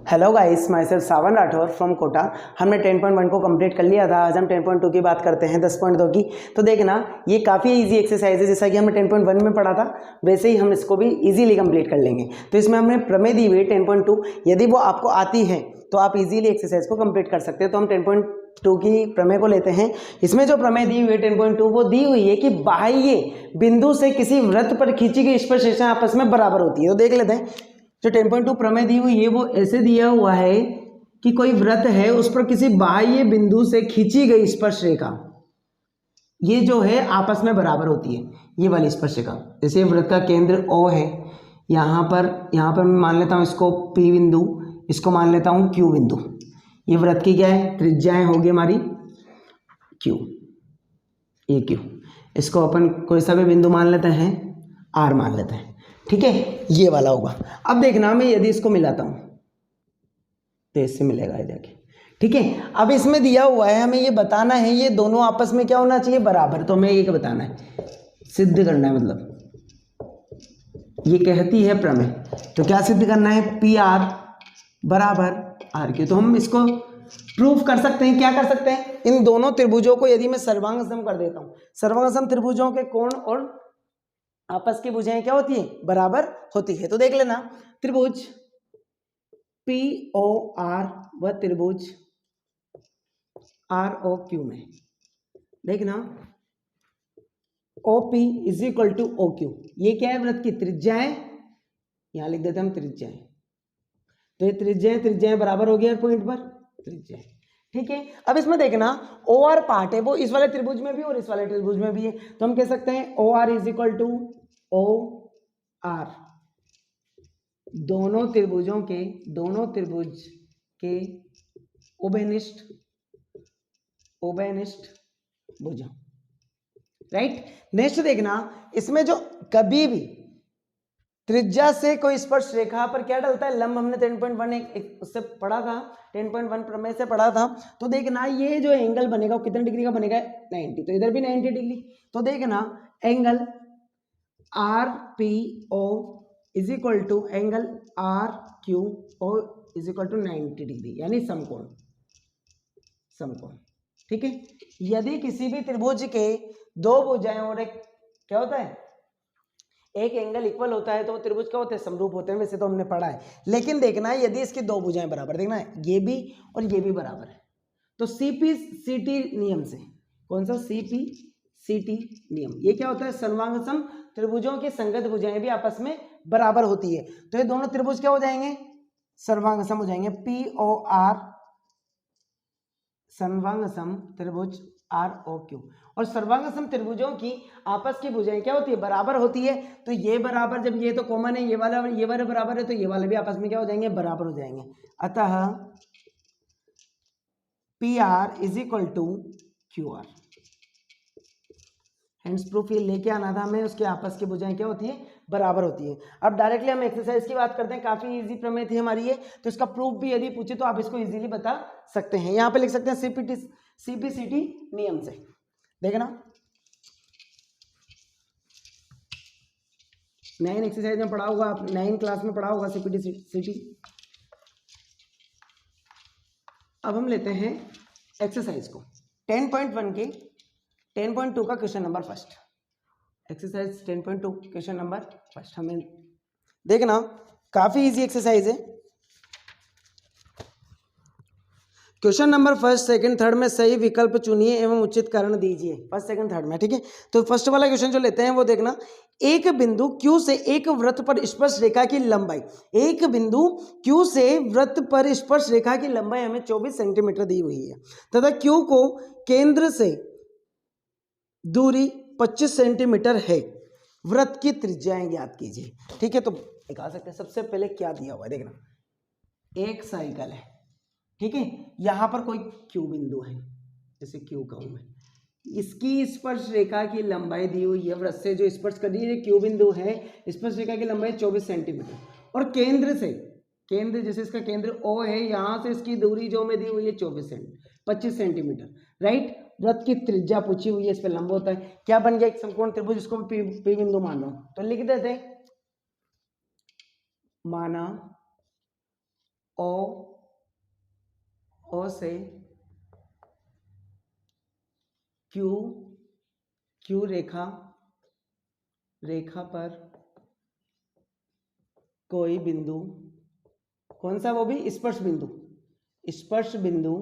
Hello guys, my self Sawan Rathore from Kota. हमने 10.1 को complete कर लिया था। आज हम 10.2 की बात करते हैं, 10.2 की। तो देखना, ये काफ़ी इजी एक्सरसाइज है। जैसा कि हमने 10.1 में पढ़ा था वैसे ही हम इसको भी इजीली कंप्लीट कर लेंगे। तो इसमें हमने प्रमेय दी हुई 10.2, यदि वो आपको आती है तो आप इजीली एक्सरसाइज को कंप्लीट कर सकते हैं। तो हम 10.2 की प्रमेय को लेते हैं। इसमें जो प्रमेय दी हुई है 10.2 वो दी हुई है कि बाह्य बिंदु से किसी वृत्त पर खींची गई स्पर्श रेखा आपस में बराबर होती है। तो देख लेते हैं, जो 10.2 प्रमेय दी हुई है वो ऐसे दिया हुआ है कि कोई वृत्त है, उस पर किसी बाह्य बिंदु से खींची गई स्पर्श रेखा ये जो है आपस में बराबर होती है। ये वाली स्पर्श रेखा, जैसे वृत्त का केंद्र O है, यहाँ पर मैं मान लेता हूँ इसको P बिंदु, इसको मान लेता हूँ Q बिंदु। ये वृत्त की क्या है, त्रिज्याएं होगी हमारी Q, ये Q। इसको अपन कोई सा भी बिंदु मान लेते हैं, R मान लेते हैं, ठीक है। ये वाला होगा। अब देखना, मैं यदि इसको मिलाता हूं तो इससे मिलेगा ये, देखिए, ठीक है। अब इसमें दिया हुआ है, हमें ये बताना है ये दोनों आपस में क्या होना चाहिए, बराबर। तो हमें ये बताना है, सिद्ध करना है, मतलब ये कहती है प्रमेय। तो क्या सिद्ध करना है, पी आर बराबर आर क्यू। तो हम इसको प्रूफ कर सकते हैं। क्या कर सकते हैं, इन दोनों त्रिभुजों को यदि मैं सर्वांग कर देता हूं, सर्वांग त्रिभुजों के कोण और आपस की भुजाएं क्या होती है, बराबर होती है। तो देख लेना, त्रिभुज पी ओ आर व त्रिभुज आर ओ क्यू में देखना, O P is equal to O Q. ये क्या है, वृत्त की त्रिज्याएं, यहां लिख देते हैं हम त्रिज्याएं। तो ये त्रिज्याएं बराबर हो गई हर पॉइंट पर त्रिज्याएं, ठीक है। अब इसमें देखना, ओ आर पार्ट है वो इस वाले त्रिभुज में भी और इस वाले त्रिभुज में भी है। तो हम कह सकते हैं O R is equal to O R, दोनों त्रिभुज के उभयनिष्ठ भुजा, राइट। नेक्स्ट देखना, इसमें जो कभी भी त्रिज्या से कोई स्पर्श रेखा पर क्या डलता है, लंब। हमने 10.1 उससे पढ़ा था, 10.1 प्रमेय से पढ़ा था। तो देखना, ये जो एंगल बनेगा वो कितने डिग्री का बनेगा, 90। तो इधर भी 90 डिग्री। तो देखना, angle R P O is equal to angle R Q O is equal to 90 degree, यानी समकोण, ठीक है। यदि किसी भी त्रिभुज के दो भुजाएं और एक क्या होता है, एक एंगल इक्वल होता है तो वो त्रिभुज क्या होते हैं, समरूप होते हैं। वैसे तो हमने पढ़ा है, लेकिन देखना है यदि इसकी दो भुजाएं बराबर, देखना है ये भी और ये भी बराबर है, तो सीपी-सीटी नियम से, कौन सा, सीपी-सीटी नियम, ये क्या होता है, सर्वांगसम त्रिभुजों की संगत भुजाएं भी आपस में बराबर होती है। तो ये दोनों त्रिभुज क्या हो जाएंगे, सर्वांगसम हो जाएंगे। पी ओ आर सर्वांगसम त्रिभुज आर ओ क्यू, और सर्वांगसम त्रिभुजों की आपस की भुजाएं क्या होती है, बराबर होती है। तो ये बराबर, जब ये तो कॉमन है, ये वाला बराबर है, तो ये वाले भी आपस में क्या हो जाएंगे, बराबर हो जाएंगे। अतः P R is equal to Q R. Hence proved ये लेके आना था हमें, उसके आपस की भुजाएं क्या होती है, बराबर होती है। अब डायरेक्टली हम एक्सरसाइज की बात करते हैं। काफी इजी प्रमेय थी हमारी ये, तो इसका प्रूफ भी यदि पूछे तो आप इसको इजीली बता सकते हैं। यहाँ पे लिख सकते हैं सीपी-सीटी नियम से। देखना, 9 एक्सरसाइज में पढ़ा होगा, आप 9 क्लास में पढ़ा होगा सीपी-सीटी। अब हम लेते हैं एक्सरसाइज को 10.1 के 10.2 का question number first, exercise 10.2 question number first. हमें देखना, काफी इजी एक्सरसाइज है। Question number first, second, third में सही विकल्प चुनिए एवं उचित कारण दीजिए। फर्स्ट, सेकंड, थर्ड में, ठीक है। तो फर्स्ट वाला क्वेश्चन जो लेते हैं वो देखना, एक बिंदु Q से एक वृत्त पर स्पर्श रेखा की लंबाई, एक बिंदु Q से वृत्त पर स्पर्श रेखा की लंबाई हमें 24 सेंटीमीटर दी हुई है तथा Q को केंद्र से दूरी 25 सेंटीमीटर है। वृत्त की त्रिज्याएं ज्ञात कीजिए, ठीक है। तो दिखा सकते हैं, सबसे पहले क्या दिया हुआ है, देखना, एक साइकिल है, ठीक है। यहां पर कोई Q बिंदु है, जैसे Q कहूं मैं, इसकी स्पर्श रेखा की लंबाई दी हुई है, वृत्त से जो स्पर्श कर रही है Q बिंदु है, स्पर्श रेखा की लंबाई 24 सेंटीमीटर, और केंद्र जैसे इसका केंद्र O है, यहां से इसकी दूरी जो हमें दी हुई है 25 सेंटीमीटर, राइट। वृत्त की त्रिज्या पूछी हुई है, इस पर लंब होता है। क्या बन गया, एक समकोण त्रिभुज, इसको P बिंदु मान लो, तो लिख देते हैं, माना ओ से क्यू रेखा पर कोई बिंदु, कौन सा, वो भी स्पर्श बिंदु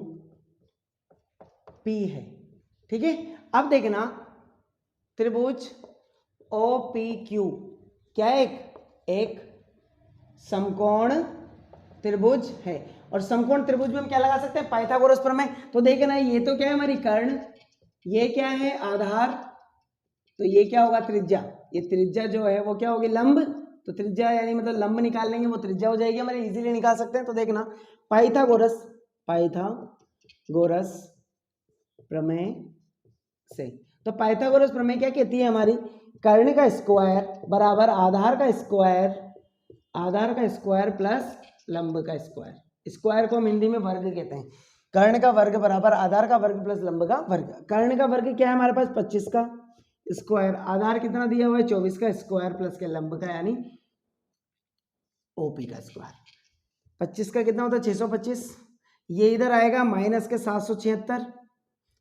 P है। ठीक है, अब देखना त्रिभुज OPQ क्या है, एक समकोण त्रिभुज है। और समकोण त्रिभुज में हम क्या लगा सकते हैं, पाइथागोरस प्रमेय। तो देखना ये तो क्या है हमारी कर्ण, ये क्या है आधार, तो ये क्या होगा त्रिज्या, ये त्रिज्या जो है वो क्या होगी लंब, तो त्रिज्या यानी मतलब लंब निकाल लेंगे वो त्रिज्या हो जाएगी हमारे, इजीली निकाल सकते हैं। तो देखना पाइथागोरस प्रमेय से, तो पाइथागोरस प्रमेय क्या कहती है हमारी, कर्ण का स्क्वायर बराबर आधार का स्क्वायर प्लस लंब का स्क्वायर, स्क्वायर को हम हिंदी में वर्ग कहते हैं। कर्ण का वर्ग बराबर आधार का वर्ग प्लस लंब का वर्ग। कर्ण का वर्ग क्या है हमारे पास 25 का स्क्वायर, आधार कितना दिया हुआ है 24 का स्क्वायर प्लस के लंब का यानी OP का स्क्वायर। 25 का कितना होता है 625, ये इधर आएगा माइनस के 776,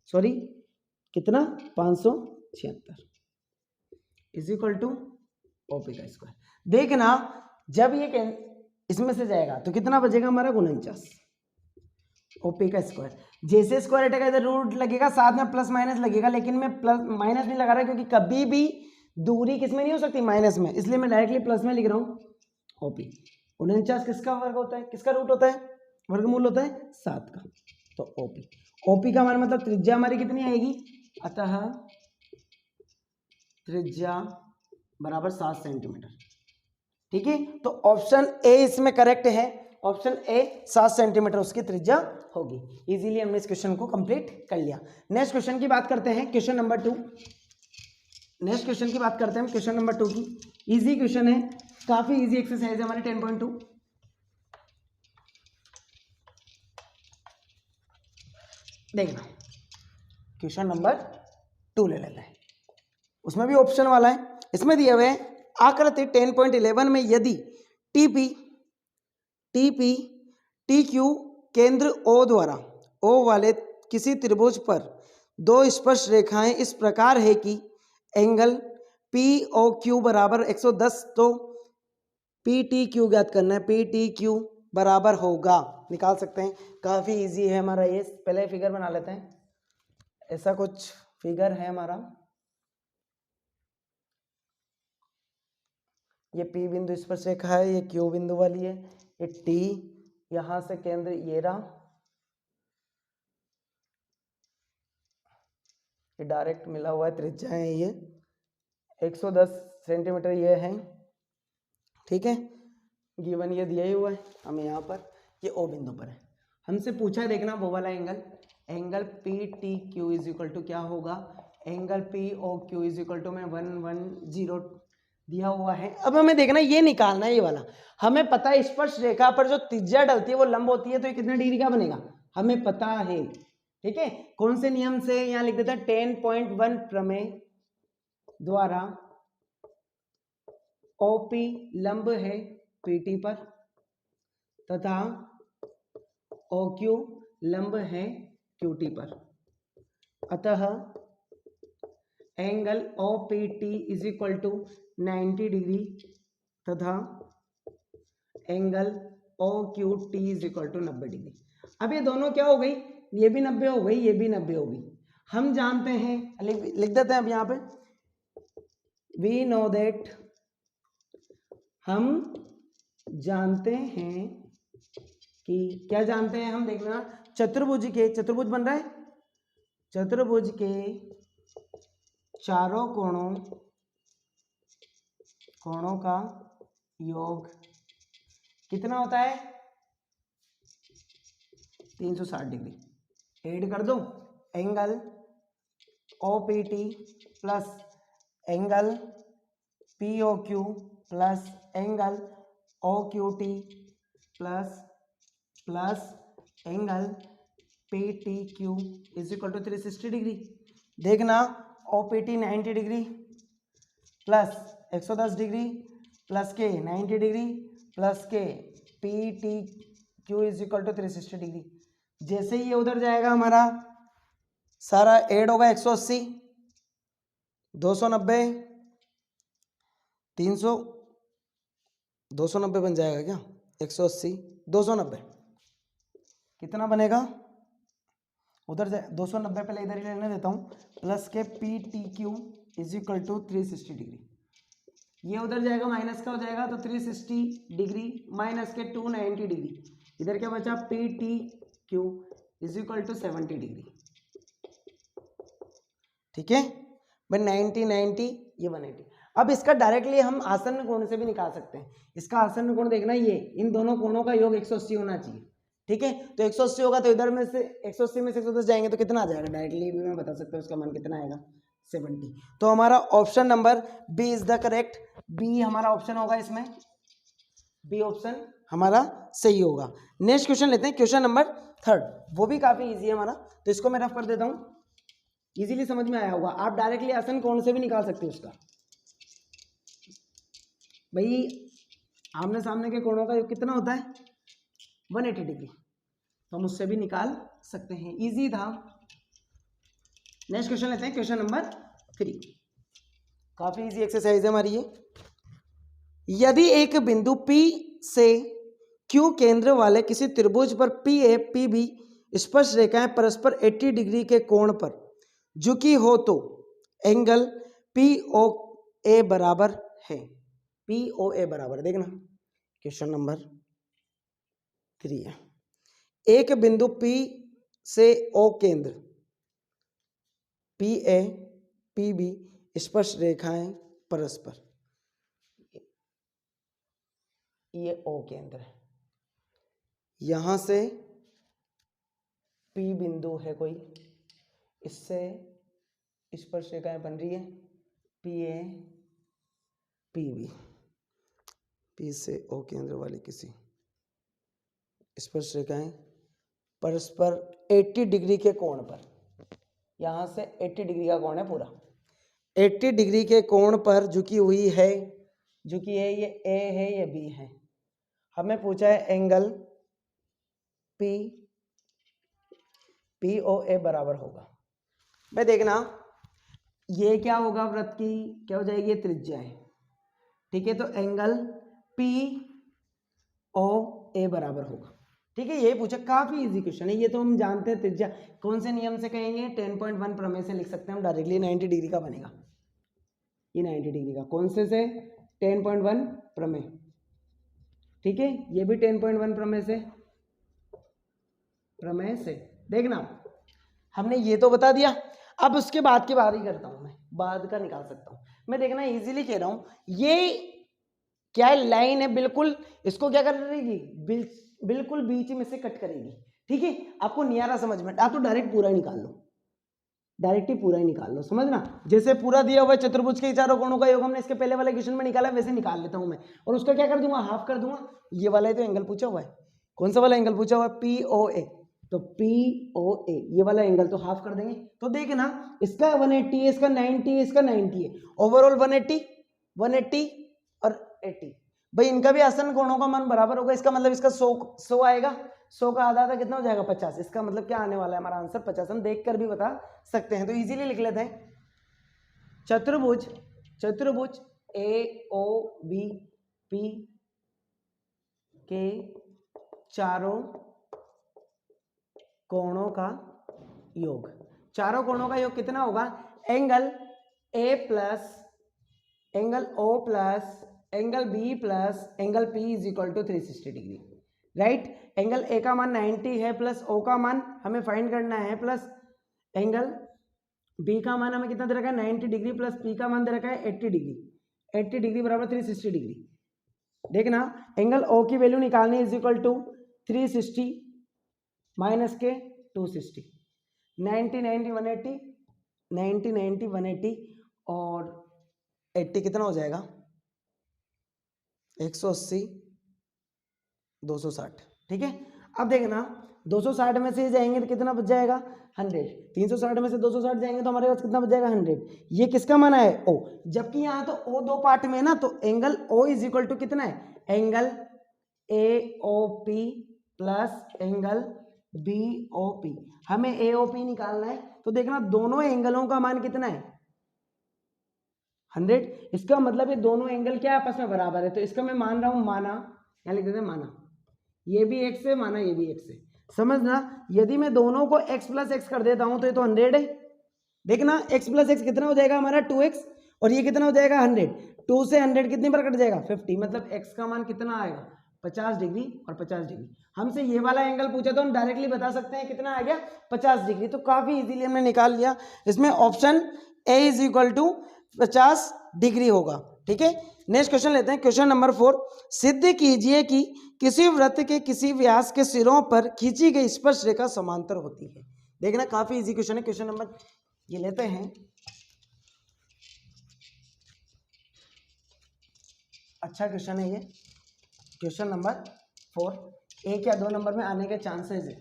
सॉरी कितना 576 इज इक्वल टू OP का स्क्वायर। देखना जब ये इसमें से जाएगा तो कितना बचेगा हमारा 49 OP का स्क्वायर। जैसे स्क्वायर हटेगा इधर रूट लगेगा, साथ में प्लस माइनस लगेगा, लेकिन मैं प्लस माइनस नहीं लगा रहा क्योंकि कभी भी दूरी किसमें नहीं हो सकती माइनस में, इसलिए मैं डायरेक्टली प्लस में लिख रहा हूँ OP। 49 किसका वर्ग होता है, किसका रूट होता है, वर्गमूल होता है 7 का, तो OP का हमारा मतलब त्रिज्या हमारी कितनी आएगी, अतः त्रिज्या बराबर 7 सेंटीमीटर। ठीक है, तो ऑप्शन ए इसमें करेक्ट है, ऑप्शन ए 7 सेंटीमीटर उसकी त्रिज्या होगी। इजीली हमने इस क्वेश्चन को कंप्लीट कर लिया। नेक्स्ट क्वेश्चन की बात करते हैं, क्वेश्चन नंबर 2। नेक्स्ट क्वेश्चन की बात करते हैं क्वेश्चन नंबर 2 की। इजी क्वेश्चन है, काफी इजी एक्सरसाइज है हमारी 10.2। देखना क्वेश्चन नंबर 2 ले लेते हैं, उसमें भी ऑप्शन वाला है। इसमें दिया हुआ है आकृति 10.11 में यदि TP TQ केंद्र O द्वारा O वाले किसी त्रिभुज पर दो स्पर्श रेखाएं इस प्रकार है कि एंगल POQ बराबर 110, तो PTQ ज्ञात करना है, PTQ बराबर होगा, निकाल सकते हैं। काफी इजी है हमारा ये, पहले फिगर बना लेते हैं। ऐसा कुछ फिगर है हमारा, ये P बिंदु स्पर्श रेखा है, ये Q बिंदु वाली है, ये T यहां से केंद्र ये रहा, ये डायरेक्ट मिला हुआ है, त्रिज्या है ये 110 सेंटीमीटर ये है। ठीक है, गिवन ये दिया ही हुआ है हमें यहाँ पर, ये O बिंदु पर है। हमसे पूछा है देखना वो वाला angle PTQ is equal to क्या होगा, angle POQ is equal to में 110 दिया हुआ है। अब हमें देखना ये निकालना है, ये वाला हमें पता है स्पर्श रेखा पर जो त्रिज्या डलती है वो लंब होती है, तो ये कितने डिग्री का बनेगा हमें पता है। ठीक है, कौन से नियम से, यहाँ लिख देता है 10.1 प्रमेय द्वारा OP लंब है PT पर तथा OQ लंब है QT पर, अतः angle OPT is equal to 90 degree तथा angle OQT is equal to 90 degree. अब ये दोनों क्या हो गई, ये भी 90 हो गई, ये भी 90 हो गई। हम जानते हैं, लिख देते हैं अब यहाँ पे, वी नो दैट, हम जानते हैं कि, क्या जानते हैं हम, देखना चतुर्भुज बन रहा है, चतुर्भुज के चारों कोणों का योग कितना होता है 360 डिग्री। ऐड कर दो angle OPT plus angle POQ plus angle OQT plus angle PTQ is equal to 360 degree. देखना OPT 90 degree plus 110 degree plus के 90 डिग्री प्लस के PTQ Q is equal to 360 degree. जैसे ही ये उधर जाएगा हमारा सारा ऐड होगा 180, 290, 300, 290 बन जाएगा क्या, 180, 290 कितना बनेगा उधर से 290 पहले इधर ही लेने देता हूँ, प्लस के PTQ is equal to 360 degree. ये उधर जाएगा माइनस का हो जाएगा तो 360 डिग्री माइनस के 290 डिग्री, इधर क्या बचा PTQ is equal to 70 degree. ठीक है भाई, 90 90 ये 180। अब इसका डायरेक्टली हम आसन्न कोण से भी निकाल सकते हैं। इसका आसन्न कोण देखना, ये इन दोनों कोणों का योग 180 होना चाहिए। ठीक है, तो 180 होगा तो इधर में से 180 में से 110 जाएंगे तो कितना आ जाएगा, डायरेक्टली भी मैं बता सकता हूँ उसका मान कितना आएगा, 70। तो हमारा option number B is the correct, B हमारा ऑप्शन होगा इसमें, बी ऑप्शन हमारा सही होगा। नेक्स्ट क्वेश्चन लेते हैं, क्वेश्चन नंबर 3, वो भी काफी इजी है हमारा, तो इसको मैं रफ कर देता हूँ, इजीली समझ में आया होगा। आप डायरेक्टली आसन कोण से भी निकाल सकते हो उसका। भाई आमने सामने के कोणों का योग कितना होता है, 180 डिग्री, तो हम उससे भी निकाल सकते हैं, इजी था। नेक्स्ट क्वेश्चन लेते हैं, क्वेश्चन नंबर 3, काफी इजी एक्सरसाइज है हमारी ये। यदि एक बिंदु P से Q केंद्र वाले किसी त्रिभुज पर PA PB स्पर्श रेखाएं परस्पर 80 डिग्री के कोण पर झुकी हो तो एंगल POA बराबर है। POA बराबर, देखना क्वेश्चन नंबर 3 है। एक बिंदु P से O केंद्र PA PB स्पर्श रेखाएं परस्पर, ये O केंद्र है, यहां से P बिंदु है कोई, इससे स्पर्श रेखाएं बन रही है PA PB, P से O केंद्र वाली किसी स्पर्श रेखाएं परस्पर 80 डिग्री के कोण पर, यहां से 80 डिग्री का कोण है पूरा, 80 डिग्री के कोण पर झुकी हुई है, झुकी है, ये A है ये B है। हमें पूछा है एंगल POA बराबर होगा। भाई देखना, ये क्या होगा, वृत्त की क्या हो जाएगी, त्रिज्या है। ठीक है, तो एंगल POA बराबर होगा। ठीक है, ये पूछा, काफी इजी क्वेश्चन है ये, तो हम जानते हैं त्रिज्या कौन से नियम से कहेंगे, 10.1 प्रमेय से लिख सकते हैं हम डायरेक्टली, 90 डिग्री का बनेगा ये, 90 डिग्री का कौन से 10.1 प्रमेय। ठीक है, ये भी 10.1 प्रमेय से देखना, हमने ये तो बता दिया। अब उसके बाद की बात ही करता हूं मैं, बाद का निकाल सकता हूं मैं, देखना इजीली कह रहा हूं, ये क्या है, लाइन है बिल्कुल, इसको क्या कर देगी, बिल्कुल बीच में से कट करेगी। ठीक है, आपको नियारा समझ में, आप तो डायरेक्ट पूरा ही निकाल लो, डायरेक्ट ही पूरा ही निकाल लो, समझना। जैसे पूरा दिया हुआ है चतुर्भुज के चारों कोणों का योग हमने इसके पहले वाले क्वेश्चन में निकाला, वैसे निकाल लेता हूं मैं, और उसका क्या कर दूंगा, हाफ कर दूंगा। ये वाला ही तो एंगल पूछा हुआ है, कौन सा वाला एंगल पूछा हुआ है, POA, तो POA ये वाला एंगल तो हाफ कर देंगे। तो देखना, इसका 180 है, इसका 90 है, इसका 90 है, ओवरऑल 180 180 और 80। भाई इनका भी आसन कोणों का मान बराबर होगा, इसका मतलब इसका 100 आएगा, 100 का आधा आधा कितना हो जाएगा, 50। इसका मतलब क्या आने वाला है, हमारा आंसर 50। हम देख कर भी बता सकते हैं, तो इजीली लिख लेते हैं, चतुर्भुज AOBP के चारों कोणों का योग, चारों कोणों का योग कितना होगा, angle A plus angle O plus angle B plus angle P is equal to 360 degree. Right, angle A का मान 90 है, प्लस O का मान हमें फाइंड करना है, प्लस एंगल B का मान हमें कितना दे रखा है, 90 डिग्री, प्लस P का मान दे रखा है 80 डिग्री। 80 डिग्री बराबर 360 डिग्री। देखना, एंगल O की वैल्यू निकालनी इज इक्वल टू 360 माइनस के 260, 90 90 180, 90 90 180 और 80 कितना हो जाएगा, 180 260। ठीक है, अब देखना 260 में से जाएंगे तो कितना बच जाएगा, 100। 360 में से 260 जाएंगे तो हमारे पास कितना बच जाएगा, 100। ये किसका माना है, O, जबकि यहाँ तो O दो पार्ट में है ना, तो angle O is equal to कितना है, angle AOP plus angle BOP। हमें AOP निकालना है, तो देखना दोनों एंगलों का मान कितना है 100। इसका मतलब ये दोनों एंगल क्या आपस में बराबर है, तो इसका मैं मान रहा हूं माना, यहाँ लिख देते हैं माना, ये भी x है माना ये भी x है। समझना, यदि मैं दोनों को x प्लस एक्स कर देता हूं तो ये तो 100 है। देखना x प्लस एक्स कितना हो जाएगा हमारा 2x, और ये कितना हो जाएगा 100। 2 से 100 कितनी बार कट जाएगा 50, मतलब x का मान कितना आएगा 50 डिग्री और 50 डिग्री। हमसे ये वाला एंगल पूछा तो हम डायरेक्टली बता सकते हैं कितना आ गया 50 डिग्री, तो काफी इजीली हमने निकाल लिया। इसमें option A is equal to 50 degree होगा। ठीक है, नेक्स्ट क्वेश्चन लेते हैं, क्वेश्चन नंबर 4। सिद्ध कीजिए कि किसी वृत्त के किसी व्यास के सिरों पर खींची गई स्पर्श रेखा समांतर होती है। देखना काफी इजी क्वेश्चन है। क्वेश्चन नंबर ये लेते हैं, अच्छा क्वेश्चन है ये, क्वेश्चन नंबर 4। 1 या 2 नंबर में आने के चांसेस है,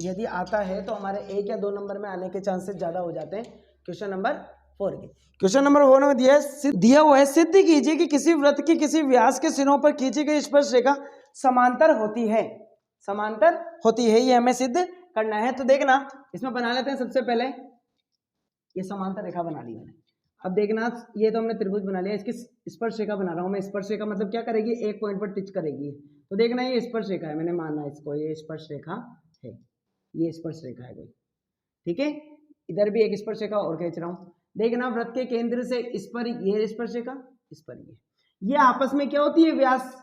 यदि आता है तो हमारे 1 या 2 नंबर में आने के चांसेस ज्यादा हो जाते हैं। क्वेश्चन नंबर 4 के, क्वेश्चन नंबर 4 में दिया हुआ है सिद्ध कीजिए कि किसी वृत्त की किसी व्यास के सिरों पर खींची गई स्पर्श रेखा समांतर होती है। समांतर होती है, ये हमें सिद्ध करना है। तो देखना इसमें बना लेते हैं, सबसे पहले ये समांतर रेखा बना ली मैंने। अब देखना, ये तो हमने त्रिभुज बना लिया, इसकी स्पर्श रेखा बना रहा हूं मैं। स्पर्श रेखा मतलब क्या करेगी, एक पॉइंट पर टच करेगी। तो देखना ये स्पर्श रेखा है, मैंने माना इसको ये स्पर्श रेखा है, ये स्पर्श रेखा है कोई। ठीक है, इधर भी एक स्पर्श रेखा और खींच रहा हूं। देखना वृत्त के केंद्र से इस पर ये स्पर्श रेखा, इस पर ये आपस में क्या होती है व्यास,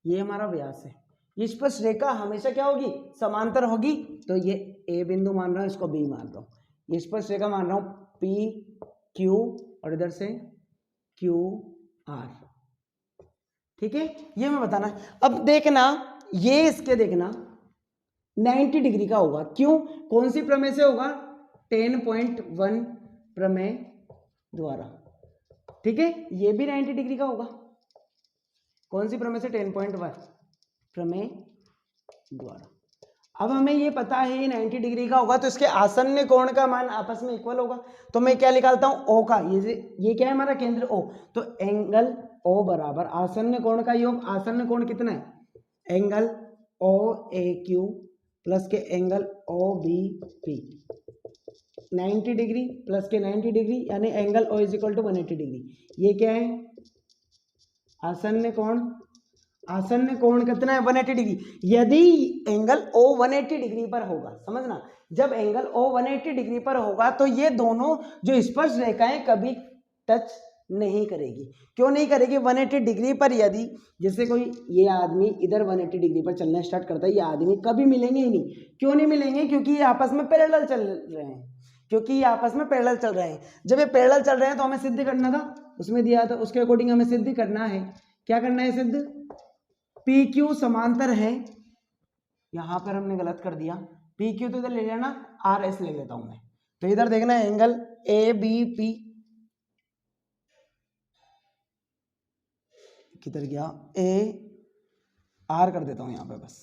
ये हमारा व्यास है। ये स्पर्श रेखा हमेशा क्या होगी समांतर होगी। तो ये A बिंदु मान रहा हूं, इसको B मान रहा हूं, ये स्पर्श रेखा मान रहा हूं PQ और इधर से QR। ठीक है, ये मैं बताना है। अब देखना ये इसके देखना 90 डिग्री का होगा, क्यों, कौन सी प्रमेय से होगा 10.1 प्रमेय द्वारा। ठीक है, ये भी 90 डिग्री का होगा, कौन सी प्रमेय से 10.1 प्रमेय द्वारा। अब हमें ये पता है 90 डिग्री का होगा, तो इसके आसन्न कोण का मान आपस में इक्वल होगा। तो मैं क्या निकालता हूं O का, ये क्या है हमारा केंद्र O, तो एंगल O बराबर आसन्न कोण का योग। आसन्न कोण कितना है, एंगल OAQ प्लस के एंगल OBP, 90 डिग्री प्लस के 90 डिग्री, यानी angle O is equal to 180 degree. ये क्या है आसन्न कोण, आसन्न कोण कितना है 180 डिग्री। यदि एंगल O 180 डिग्री पर होगा, समझना जब एंगल O 180 डिग्री पर होगा तो ये दोनों जो स्पर्श रेखाएं कभी टच नहीं करेगी। क्यों नहीं करेगी, 180 डिग्री पर यदि जैसे कोई ये आदमी इधर 180 डिग्री पर चलना स्टार्ट करता है, ये आदमी कभी मिलेंगे ही नहीं। क्यों नहीं मिलेंगे, क्योंकि ये आपस में पैरेलल चल रहे हैं, क्योंकि ये आपस में पैरेलल चल रहे हैं। जब ये पैरेलल चल रहे हैं तो हमें सिद्ध करना था, उसमें दिया था, उसके अकॉर्डिंग हमें सिद्ध करना है। क्या करना है सिद्ध, PQ समांतर है, यहां पर हमने गलत कर दिया, PQ तो इधर ले लेना, RS ले लेता हूं मैं। तो इधर देखना एंगल ABP किधर गया, AR कर देता हूं यहां पे, बस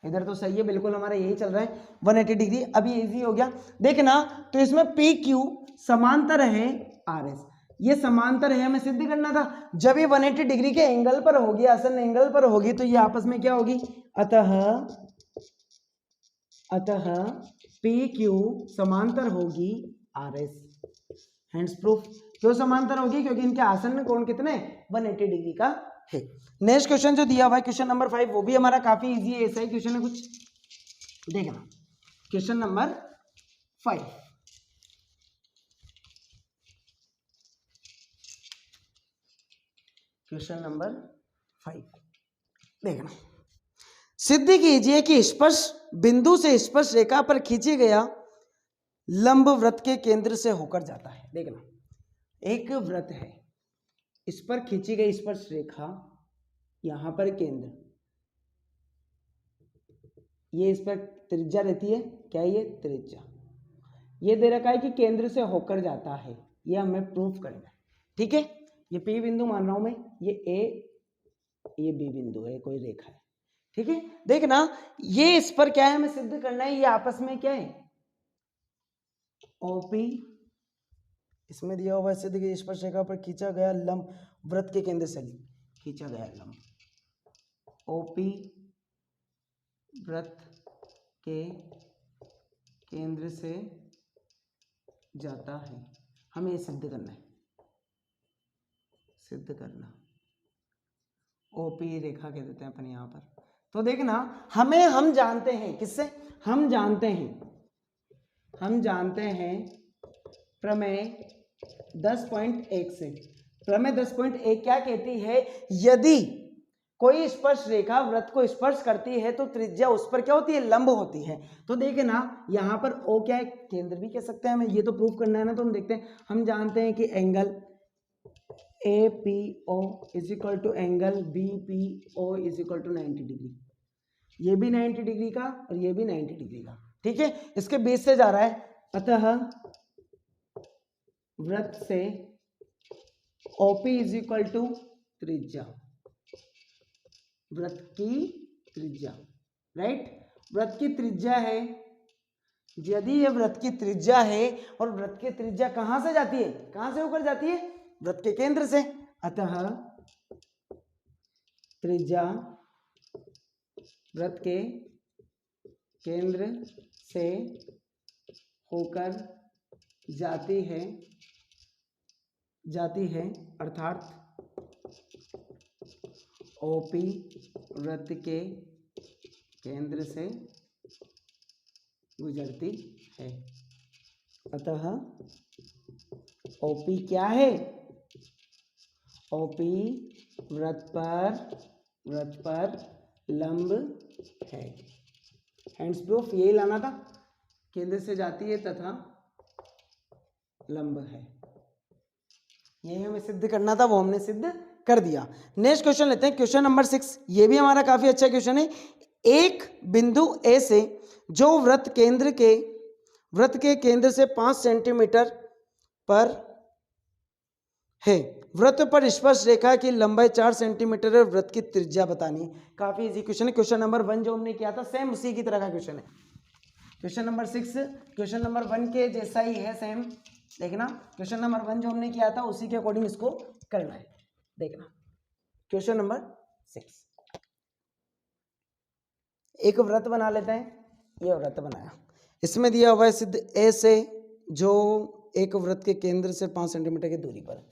इधर तो सही है, बिल्कुल हमारा यही चल रहा है 180 डिग्री। अब ये इजी हो गया, देखना तो इसमें PQ समांतर है RS, ये समांतर है, हमें सिद्ध करना था। जब ये 180 डिग्री के एंगल पर होगी, आसन एंगल पर होगी, तो ये आपस में क्या होगी, अतः PQ समांतर होगी RS। हैंड्स प्रूफ, क्यों समांतर होगी, क्योंकि इनके आसन्न कोण कितने 180 डिग्री का है। नेक्स्ट क्वेश्चन जो दिया हुआ है क्वेश्चन नंबर 5, वो भी हमारा काफी इजी है, ऐसा ही क्वेश्चन है कुछ। देखना क्वेश्चन नंबर 5, क्वेश्चन नंबर 5 देखना, सिद्ध कीजिए कि स्पर्श बिंदु से स्पर्श रेखा पर खींची गया लंब वृत्त के केंद्र से होकर जाता है। देखना एक वृत्त है, इस पर खींची गई स्पर्श रेखा, यहां पर केंद्र, ये इस पर त्रिज्या रहती है, क्या है ये त्रिज्या, ये दे रखा है कि केंद्र से होकर जाता है, ये हमें प्रूफ करना है। ठीक है, ये P बिंदु मान रहा हूं मैं, ये A, ये B बिंदु है, कोई रेखा है। ठीक है, देखना ये इस पर क्या है हमें सिद्ध करना है, ये आपस में क्या है OP, इसमें दिया हुआ है सिद्ध की स्पर्श रेखा पर खींचा गया लंब वृत्त के केंद्र से खींचा गया लंब, ओपी वृत्त के केंद्र से जाता है। हमें ये सिद्ध करना है, सिद्ध करना। ओपी रेखा कह देते हैं अपन यहाँ पर। तो देखना हम जानते हैं किससे, हम जानते हैं प्रमेय 10.1 से। प्रमेय 10.1 क्या कहती है, यदि कोई स्पर्श रेखा वृत्त को स्पर्श करती है तो त्रिज्या उस पर क्या होती है, लंब होती है। तो देखे ना यहाँ पर ओ क्या है, केंद्र भी कह सकते हैं हमें, ये तो प्रूफ करना है ना। तो हम देखते हैं, हम जानते हैं कि angle APO is equal to angle BPO is equal to 90 degree. ये भी 90 डिग्री का और ये भी 90 डिग्री का, ठीक है, इसके बेस से जा रहा है। अतः वृत्त से OP इज इक्वल टू त्रिज्या, वृत्त की त्रिज्या, राइट। वृत्त की त्रिज्या है, यदि ये वृत्त की त्रिज्या है और वृत्त की त्रिज्या कहां से जाती है, कहां से होकर जाती है, वृत्त के केंद्र से। अतः त्रिज्या वृत्त के केंद्र से होकर जाती है अर्थात OP वृत्त के केंद्र से गुजरती है। अतः OP क्या है, OP वृत्त पर लंब है। हैंड्स प्रूफ यही लाना था, केंद्र से जाती है तथा लंब है, यही हमें सिद्ध करना था, वो हमने सिद्ध कर दिया। नेक्स्ट क्वेश्चन लेते हैं, क्वेश्चन नंबर 6। ये भी हमारा काफी अच्छा क्वेश्चन है। एक बिंदु A से जो वृत्त के केंद्र से 5 सेंटीमीटर पर है, वृत्त पर स्पर्श रेखा की लंबाई 4 सेंटीमीटर है, वृत्त की त्रिज्या बतानी है। काफी इजी क्वेश्चन है। क्वेश्चन नंबर 1 जो हमने किया था सेम उसी की तरह का क्वेश्चन है। क्वेश्चन नंबर 6 क्वेश्चन नंबर 1 के जैसा ही है, सेम। देखना क्वेश्चन नंबर 1 जो हमने किया था उसी के अकॉर्डिंग इसको करना है। देखना क्वेश्चन नंबर 6, एक वृत्त बना लेते हैं। ये वृत्त बनाया, इसमें दिया हुआ है सिद्ध ए से जो एक वृत्त के केंद्र से 5 सेंटीमीटर की दूरी पर,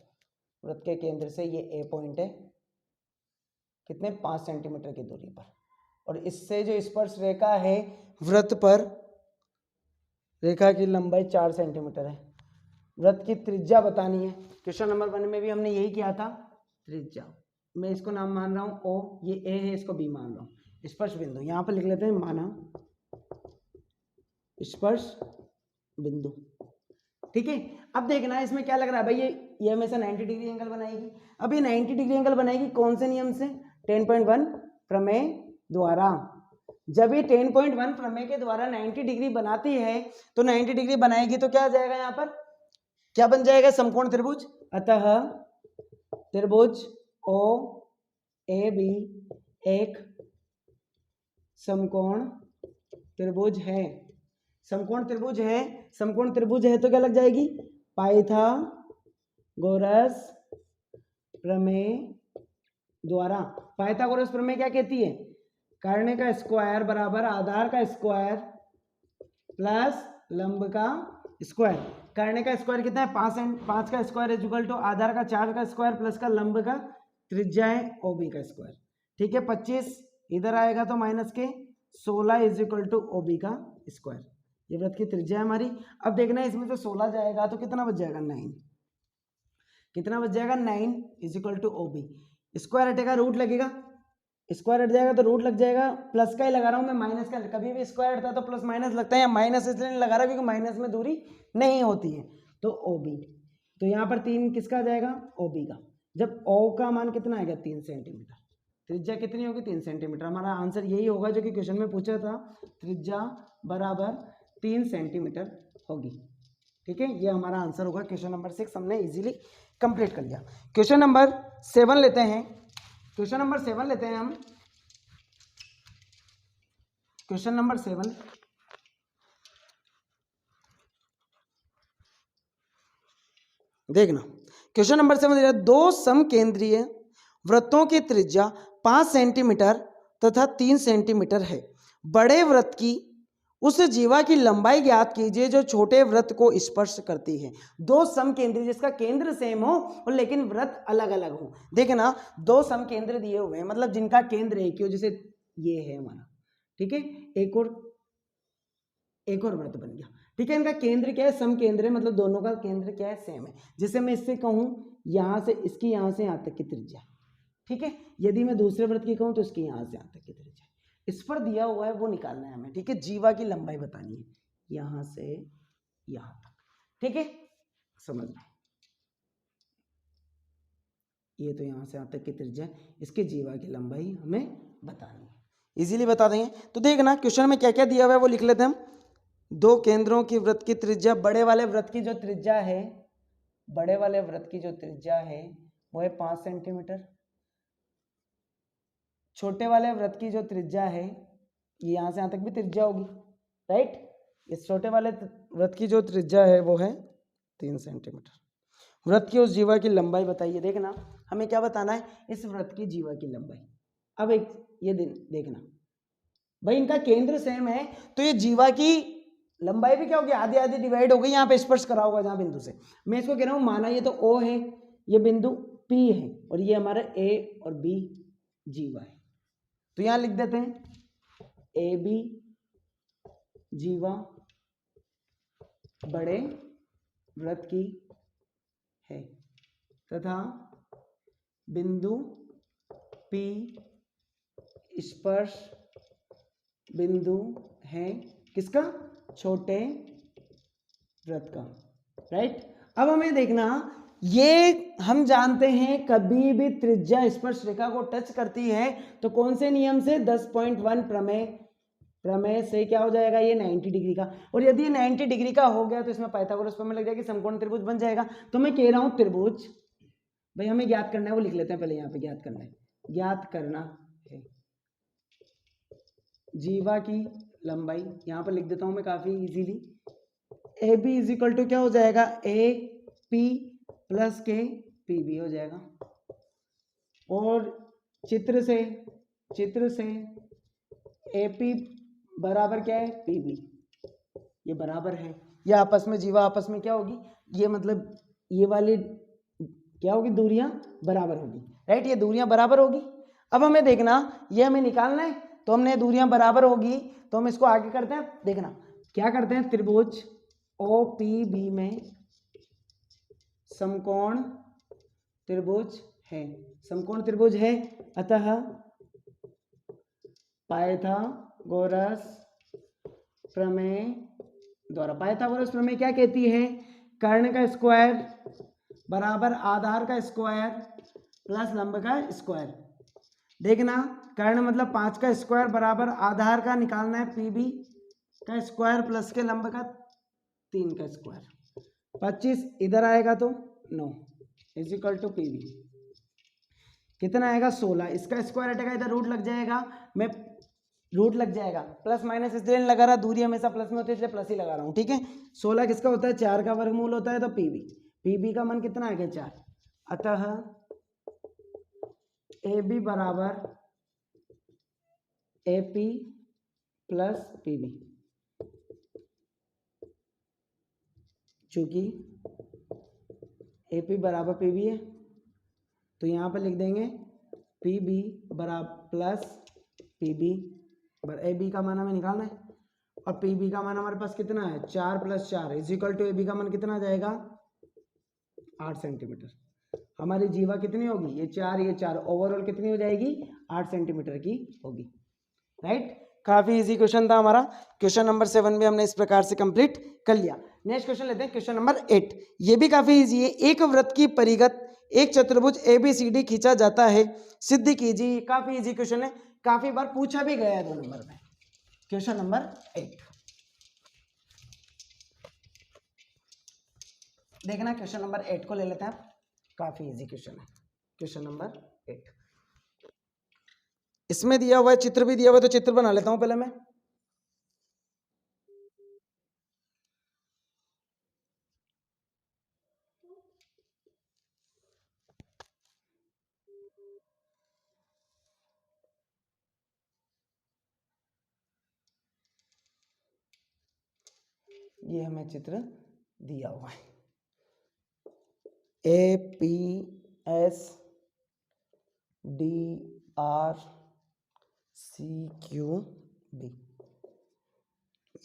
वृत्त के केंद्र से ये ए पॉइंट है, कितने 5 सेंटीमीटर की दूरी पर, और इससे जो स्पर्श रेखा है वृत्त पर, रेखा की लंबाई 4 सेंटीमीटर है। वृत्त की त्रिज्या बतानी है। क्वेश्चन नंबर 1 में भी हमने यही किया था, त्रिज्या। मैं इसको नाम मान रहा हूं O, ये A है, इसको B मान रहा हूं। स्पर्श बिंदु यहां पर लिख लेते हैं, माना स्पर्श बिंदु, ठीक है। अब देखना है इसमें क्या लग रहा है भाई, ये हमेशा 90 डिग्री एंगल बनाएगी। अब ये 90 डिग्री एंगल बनाएगी कौन से नियम से, 10.1 प्रमेय द्वारा। जब ये 10.1 प्रमेय के द्वारा 90 डिग्री बनाती है तो 90 डिग्री बनाएगी तो क्या आ जाएगा, यहाँ पर क्या बन जाएगा, समकोण त्रिभुज। अतः त्रिभुज OAB एक समकोण त्रिभुज है। समकोण त्रिभुज है, समकोण त्रिभुज है तो क्या लग जाएगी, पाइथागोरस प्रमेय द्वारा। पाइथागोरस प्रमेय क्या कहती है, कर्ण का स्क्वायर बराबर आधार का स्क्वायर प्लस लंब का स्क्वायर। कर्ण का स्क्वायर कितना है, 5 का स्क्वायर इज इक्वल टू आधार का 4 का स्क्वायर प्लस का लंब का त्रिज्या है OB का स्क्वायर, ठीक है। 25 इधर आएगा तो माइनस के 16 इज इक्वल टू OB का स्क्वायर। ये वृत्त की त्रिज्या है हमारी। अब देखना है इसमें से 16 जाएगा तो कितना बच जाएगा, 9। कितना बच जाएगा, 9 is equal to OB। Square हटेगा रूट लगेगा, स्क्वायर हट जाएगा तो रूट लग जाएगा, प्लस का ही लगा रहा हूं मैं, माइनस का कभी भी स्क्वायर हटता है तो प्लस माइनस लगता है, या माइनस इसलिए नहीं लगा रहा क्योंकि माइनस में दूरी नहीं होती है। तो OB, तो यहाँ पर 3 किसका आ जाएगा, OB का। जब O का मान कितना आएगा, 3 सेंटीमीटर, त्रिज्या कितनी होगी, 3 सेंटीमीटर। हमारा आंसर यही होगा जो कि क्वेश्चन में पूछा था, त्रिज्या बराबर 3 सेंटीमीटर होगी, ठीक है। ये हमारा आंसर होगा। क्वेश्चन नंबर 6 हमने इजीली कंप्लीट कर लिया। क्वेश्चन नंबर 7 लेते हैं, क्वेश्चन नंबर 7 लेते हैं हम। क्वेश्चन नंबर 7, देखना क्वेश्चन नंबर 7 दो समकेंद्रीय वृत्तों की त्रिज्या 5 सेंटीमीटर तथा 3 सेंटीमीटर है। बड़े वृत्त की उस जीवा की लंबाई ज्ञात कीजिए जो छोटे वृत्त को स्पर्श करती है। दो समकेंद्री जिसका केंद्र सेम हो और लेकिन वृत्त अलग अलग हो। देखे ना, दो समकेंद्र दिए हुए हैं, मतलब जिनका केंद्र एक ही हो, जैसे ये है हमारा, ठीक है, एक और वृत्त बन गया, ठीक है। इनका केंद्र क्या है, समकेंद्र है, मतलब दोनों का केंद्र क्या है, सेम है। जैसे मैं इससे कहूं यहां से, इसकी यहां से यहां तक की त्रिज्या, ठीक है। यदि मैं दूसरे वृत्त की कहूं तो इसकी यहां से यहां तक की त्रिज्या, इस पर दिया हुआ है वो निकालना है हमें, ठीक है। जीवा की लंबाई बतानी है यहां से यहां तक, ठीक है, समझ लो। ये तो यहां से यहां तक की त्रिज्या, इसके जीवा की लंबाई हमें बतानी है, इजीली बता देंगे। तो देखना क्वेश्चन में क्या क्या दिया हुआ है वो लिख लेते हैं हम। दो केंद्रों की वृत्त की त्रिज्या, बड़े वाले वृत्त की जो त्रिज्या है, बड़े वाले वृत्त की जो त्रिज्या है वो है 5 सेंटीमीटर। छोटे वाले वृत्त की जो त्रिज्या है, ये यहां से यहां तक भी त्रिज्या होगी, राइट। इस छोटे वाले वृत्त की जो त्रिज्या है वो है 3 सेंटीमीटर। वृत्त की उस जीवा की लंबाई बताइए। देखना हमें क्या बताना है, इस वृत्त की जीवा की लंबाई। अब एक ये देखना भाई, इनका केंद्र सेम है तो ये जीवा की लंबाई भी क्या होगी, आधी आधी डिवाइड हो गई, यहाँ पे स्पर्श करा होगा जहां बिंदु से। मैं इसको कह रहा हूं, माना ये तो O है, ये बिंदु P है और ये हमारा A और B जीवा है, तो यहां लिख देते हैं AB जीवा बड़े वृत्त की है तथा बिंदु P स्पर्श बिंदु है किसका, छोटे वृत्त का, राइट। अब हमें देखना, ये हम जानते हैं कभी भी त्रिज्या स्पर्श रेखा को टच करती है तो कौन से नियम से, 10.1 प्रमेय से क्या हो जाएगा, ये 90 डिग्री का। और यदि 90 डिग्री का हो गया तो इसमें पाइथागोरस प्रमेय लग जाएगी, समकोण त्रिभुज बन जाएगा। तो मैं कह रहा हूं त्रिभुज, भाई हमें ज्ञात करना है, वो लिख लेते हैं पहले, यहाँ पे ज्ञात करना है, ज्ञात करना है जीवा की लंबाई, यहां पर लिख देता हूं मैं काफी easily. A B is equal to क्या हो जाएगा, ए पी प्लस के पी बी हो जाएगा। और चित्र से ए पी बराबर क्या है, पी बी, ये बराबर है, ये आपस में जीवा आपस में क्या होगी, ये मतलब ये वाली क्या होगी, दूरियां बराबर होगी, राइट। ये दूरियां बराबर होगी। अब हमें देखना, ये हमें निकालना है, तो हमने दूरियां बराबर होगी तो हम इसको आगे करते हैं। देखना क्या करते हैं, त्रिभुज ओ पी बी में समकोण त्रिभुज है, समकोण त्रिभुज है, अतः पाइथागोरस प्रमेय द्वारा, पाइथागोरस प्रमेय क्या कहती है, कर्ण का स्क्वायर बराबर आधार का स्क्वायर प्लस लंब का स्क्वायर। देखना कर्ण मतलब 5 का स्क्वायर बराबर आधार का निकालना है पीबी का स्क्वायर प्लस के लंब का 3 का स्क्वायर, 25 इधर आएगा तो 9 इज इक्वल टू पीबी, कितना आएगा 16, इसका स्क्वायर हटेगा, इधर रूट लग जाएगा, मैं रूट लग जाएगा, प्लस माइनस इसलिए लगा रहा, दूरी हमेशा प्लस में होती है इसलिए प्लस ही लगा रहा हूँ, ठीक है। 16 किसका होता है, 4 का वर्गमूल होता है, तो पीबी का मान कितना आ गया 4, अतः ए बी बराबर ए पी प्लस पीबी, चूंकि ए पी बराबर पीबी है तो यहाँ पर लिख देंगे पी बी बराबर plus P B, A B का मान हमें निकालना है और पी बी का मान हमारे पास कितना है 4 + 4 is equal to A B का मान कितना आ जाएगा 8 सेंटीमीटर। हमारी जीवा कितनी होगी, ये 4 ओवरऑल कितनी हो जाएगी 8 सेंटीमीटर की होगी, राइट। काफी इजी क्वेश्चन था हमारा। क्वेश्चन नंबर 7 भी हमने इस प्रकार से कंप्लीट कर लिया। नेक्स्ट क्वेश्चन लेते हैं, क्वेश्चन नंबर 8। ये भी काफी इजी है। एक वृत्त की परिगत एक चतुर्भुज ABCD खींचा जाता है, सिद्ध कीजिए। काफी इजी क्वेश्चन है, काफी बार पूछा भी गया है 2 नंबर में। क्वेश्चन नंबर 8 देखना, क्वेश्चन नंबर 8 को ले लेते हैं, काफी इजी क्वेश्चन है। क्वेश्चन नंबर 8 इसमें दिया हुआ है, चित्र भी दिया हुआ है, तो चित्र बना लेता हूं पहले मैं। ये हमें चित्र दिया हुआ है APSDRCQB,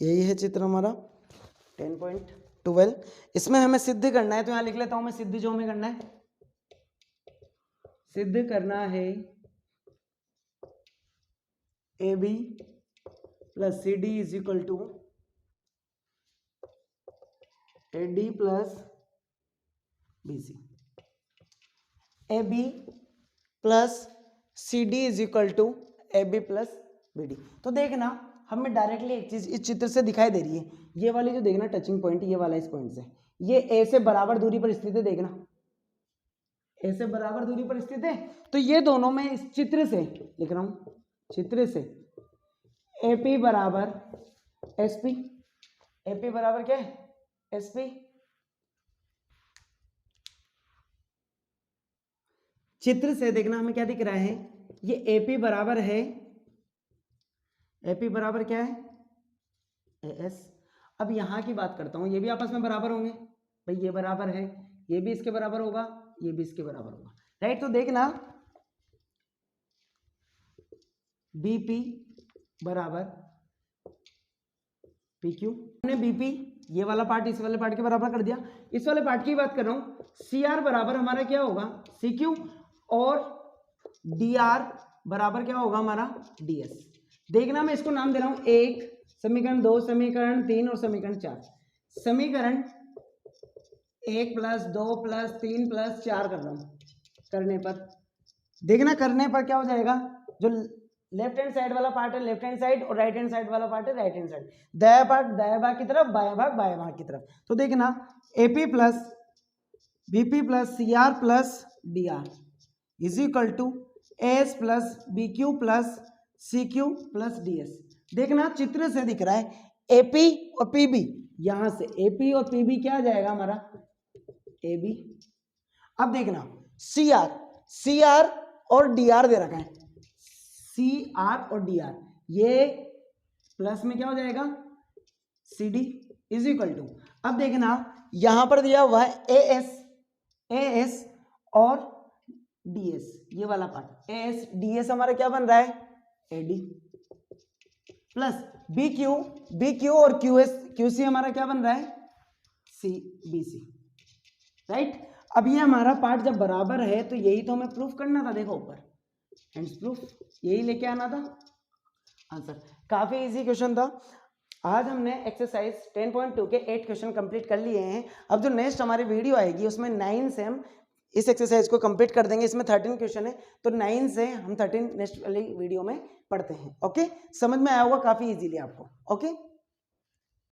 यही है चित्र हमारा 10.12। इसमें हमें सिद्ध करना है, तो यहाँ लिख लेता हूं मैं सिद्ध जो हमें करना है, सिद्ध करना है AB plus CD is equal to AD plus BC। AB plus CD is equal to AB plus BD। तो देखना हमें डायरेक्टली एक चीज इस चित्र से दिखाई दे रही है, ये वाली जो देखना टचिंग पॉइंट, ये वाला इस पॉइंट से, ये A से बराबर दूरी पर स्थित है, देखना A से बराबर दूरी पर स्थित है। तो ये दोनों में इस चित्र से लिख रहा हूं, चित्र से AP बराबर SP, AP बराबर क्या है SP। चित्र से देखना हमें क्या दिख रहा है, ये AP बराबर है, AP बराबर क्या है AS। अब यहां की बात करता हूं, ये भी आपस में बराबर होंगे भाई, ये बराबर है, ये भी इसके बराबर होगा, ये भी इसके बराबर होगा, राइट। तो देखना BP बराबर PQ, हमने BP ये वाला पार्ट इस वाले पार्ट के बराबर कर दिया। इस वाले पार्ट की बात कर रहा हूं, CR बराबर हमारा क्या होगा CQ, और DR बराबर क्या होगा हमारा DS। देखना मैं इसको नाम दे रहा हूं 1, समीकरण 2, समीकरण 3 और समीकरण 4। समीकरण 1 प्लस 2 प्लस 3 प्लस 4 कर रहा हूं, करने पर देखना, करने पर क्या हो जाएगा, जो लेफ्ट हैंड साइड वाला पार्ट है लेफ्ट हैंड साइड, और राइट हैंड साइड वाला पार्ट है राइट हैंड साइड, दाया भाग की तरफ, बाया भाग की तरफ। तो देखना AP plus BP plus CR plus DR is equal to AS plus BQ plus CQ plus DS। देखना चित्र से दिख रहा है AP और PB, यहां से AP और PB क्या आ जाएगा हमारा AB। अब देखना CR और DR दे रखा है, CR और DR, ये प्लस में क्या हो जाएगा CD इज इक्वल टू, अब देखना यहां पर दिया हुआ है AS और DS, ये वाला पार्ट AS DS हमारा क्या बन रहा है AD, प्लस BQ और QC हमारा क्या बन रहा है BC, राइट। अब ये हमारा पार्ट जब बराबर है तो यही तो हमें प्रूफ करना था, देखो ऊपर हैंड्स प्रूफ, यही लेके आना था आंसर। काफी इजी क्वेश्चन था। आज हमने एक्सरसाइज 10.2 के 8 क्वेश्चन कंप्लीट कर लिए हैं। अब जो नेक्स्ट हमारी वीडियो आएगी उसमें 9 से हम इस एक्सरसाइज को कंप्लीट कर देंगे। इसमें 13 क्वेश्चन है, तो 9 से हम 13 नेक्स्ट वाली वीडियो में पढ़ते हैं। ओके, समझ में आया होगा काफी इजीली आपको। ओके।